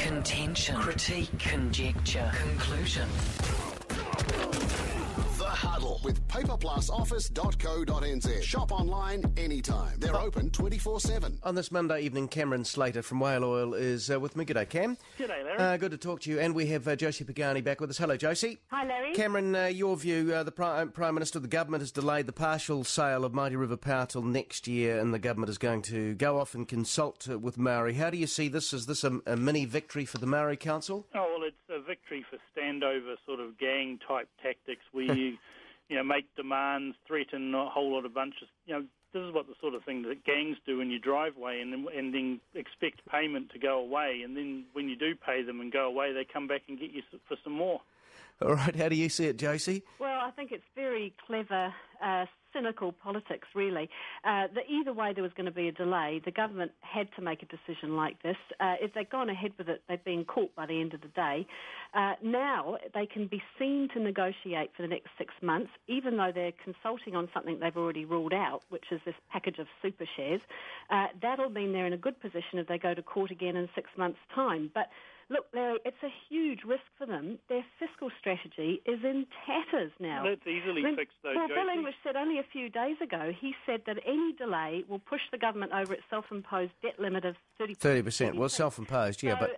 Contention. Critique. Conjecture. Conclusion. The Huddle with paperplusoffice.co.nz. Shop online anytime. They're open 24/7. On this Monday evening, Cameron Slater from Whale Oil is with me. G'day, Cam. G'day, Larry. Good to talk to you. And we have Josie Pagani back with us. Hello, Josie. Hi, Larry. Cameron, your view, the Prime Minister of the government has delayed the partial sale of Mighty River Power till next year, and the government is going to go off and consult with Maori. How do you see this? Is this a mini victory for the Maori Council? Oh, well, it's a victory for standover sort of gang-type tactics where you make demands, threaten a whole lot of bunches. This is what the sort of thing that gangs do in your driveway, and then expect payment to go away, and then when you do pay them and go away, they come back and get you for some more. All right, how do you see it, Josie? Well, I think it's very clever, cynical politics, really. Either way there was going to be a delay, the government had to make a decision like this. If they'd gone ahead with it, they'd been caught by the end of the day. Now they can be seen to negotiate for the next 6 months, even though they're consulting on something they've already ruled out, which is this package of super shares. That'll mean they're in a good position if they go to court again in 6 months' time. But look, Larry, it's a huge risk for them. Their fiscal strategy is in tatters now. Well, that's easily fixed, though, Well, Josie. Bill English said only a few days ago, he said that any delay will push the government over its self-imposed debt limit of 30%. 30%. Well, self-imposed, yeah, so, but...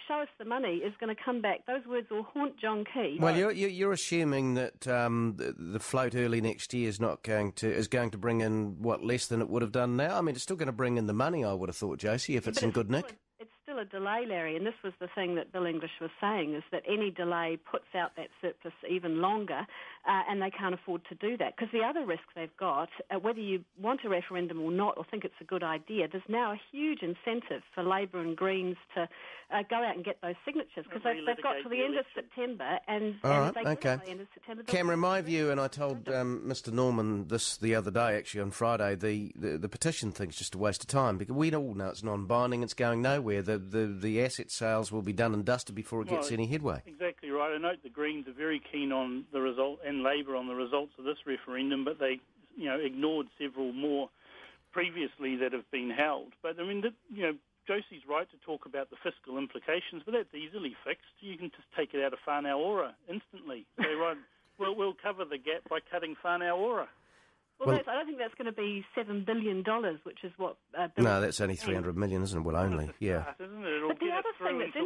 show us the money is going to come back. Those words will haunt John Key. Well, you're assuming that the float early next year is going to bring in, less than it would have done now? I mean, it's still going to bring in the money, I would have thought, Josie, if it's in good nick. It's still a delay, Larry, and this was the thing that Bill English was saying, is that any delay puts out that surplus even longer, and they can't afford to do that. Because the other risk they've got, whether you want a referendum or not, or think it's a good idea, there's now a huge incentive for Labor and Greens to go out and get those signatures, because they've got to the end of September, and if they get to the end of September... Cameron, my view, and I told Mr Norman this the other day, actually on Friday, the petition thing's just a waste of time, because we all know it's non-binding, it's going nowhere. The asset sales will be done and dusted before it gets any headway. Exactly right. I note the Greens are very keen on the result, and Labor on the results of this referendum, but they, ignored several more previously that have been held. But I mean, Josie's right to talk about the fiscal implications, but that's easily fixed. You can just take it out of whānau ora instantly. Say, right, we'll cover the gap by cutting whānau ora. Well, I don't think that's going to be $7 billion, which is what... no, that's only 300 million, isn't it? Well, only, yeah. Isn't it? But the other thing that's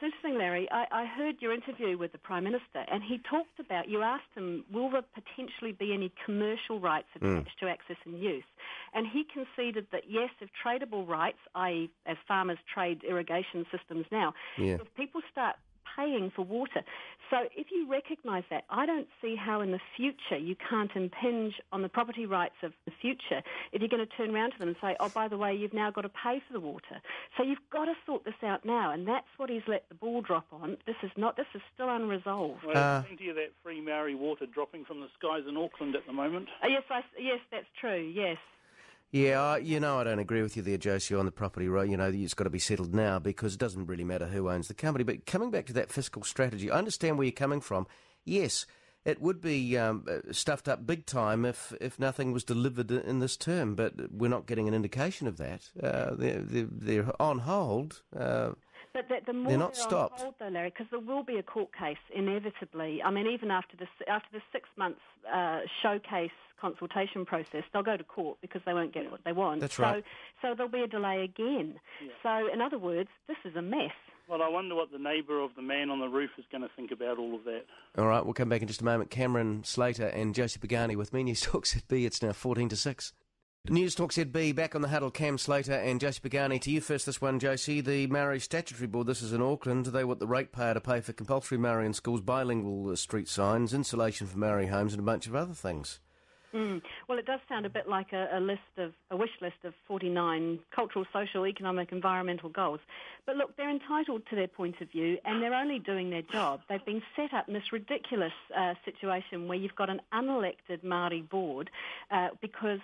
interesting, Larry, I heard your interview with the Prime Minister, and he talked about, you asked him, will there potentially be any commercial rights attached to access and use? And he conceded that, yes, if tradable rights, i.e. as farmers trade irrigation systems now, if people start paying for water. So if you recognise that, I don't see how in the future you can't impinge on the property rights of the future if you're going to turn around to them and say, oh, by the way, you've now got to pay for the water. So you've got to sort this out now, and that's what he's let the ball drop on. This is still unresolved. Well, plenty of that free Maori water dropping from the skies in Auckland at the moment. Yes, that's true, yes. Yeah, I don't agree with you there, Josie, on the property right. It's got to be settled now because it doesn't really matter who owns the company. But coming back to that fiscal strategy, I understand where you're coming from. Yes, it would be stuffed up big time if nothing was delivered in this term, but we're not getting an indication of that. They're on hold. But the more they're not stopped, on hold, though, Larry, because there will be a court case inevitably. I mean, even after the 6 months showcase consultation process, they'll go to court because they won't get what they want. That's right. So there'll be a delay again. Yeah. So, in other words, this is a mess. Well, I wonder what the neighbour of the man on the roof is going to think about all of that. All right, we'll come back in just a moment. Cameron Slater and Josie Pagani with me. NewstalkZB, it's now 14-6. NewstalkZB back on the Huddle. Cam Slater and Josie Pagani. To you first, this one, Josie. The Maori Statutory Board, this is in Auckland. They want the ratepayer to pay for compulsory Maori in schools, bilingual street signs, insulation for Maori homes and a bunch of other things. Well, it does sound a bit like a wish list of 49 cultural, social, economic, environmental goals. But look, they're entitled to their point of view, and they're only doing their job. They've been set up in this ridiculous situation where you've got an unelected Māori board because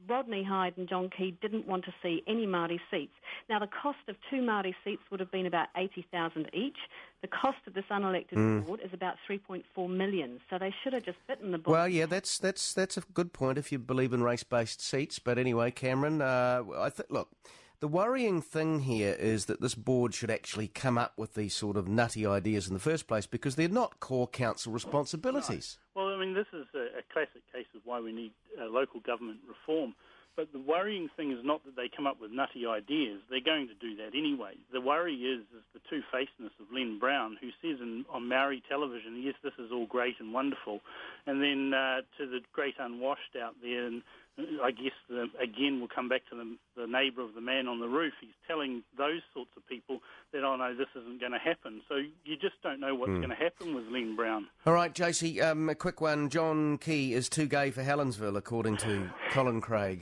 Rodney Hyde and John Key didn't want to see any Māori seats. Now, the cost of 2 Māori seats would have been about $80,000 each. The cost of this unelected board is about $3.4 million. So they should have just bitten the bullet. Well, yeah, that's a good point if you believe in race-based seats. But anyway, Cameron, look, The worrying thing here is that this board should actually come up with these sort of nutty ideas in the first place because they're not core council responsibilities. Right. Well, I mean, this is a classic case of why we need local government reform. But the worrying thing is not that they come up with nutty ideas. They're going to do that anyway. The worry is the two-facedness of Len Brown, who says on Maori television, yes, this is all great and wonderful, and then to the great unwashed out there, and I guess, again, we'll come back to the neighbour of the man on the roof. He's telling those sorts of people that, oh, no, this isn't going to happen. So you just don't know what's going to happen with Len Brown. All right, Josie, a quick one. John Key is too gay for Helensville, according to Colin Craig.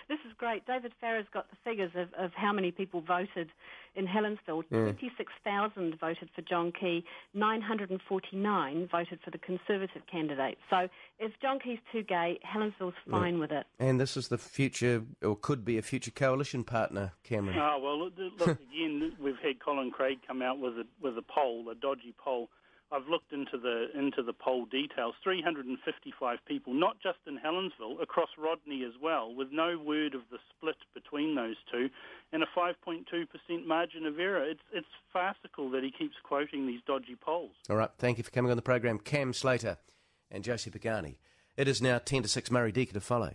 This is great. David Farrer's got the figures of how many people voted in Helensville. 26,000 voted for John Key, 949 voted for the Conservative candidate. So if John Key's too gay, Helensville's fine with it. And this is the future, or could be a future coalition partner, Cameron. Oh, well, look again, we've had Colin Craig come out with a poll, a dodgy poll. I've looked into the poll details. 355 people, not just in Helensville, across Rodney as well, with no word of the split between those two, and a 5.2% margin of error. It's farcical that he keeps quoting these dodgy polls. All right, thank you for coming on the program, Cam Slater and Josie Pagani. It is now 10 to 6, Murray Deaker to follow.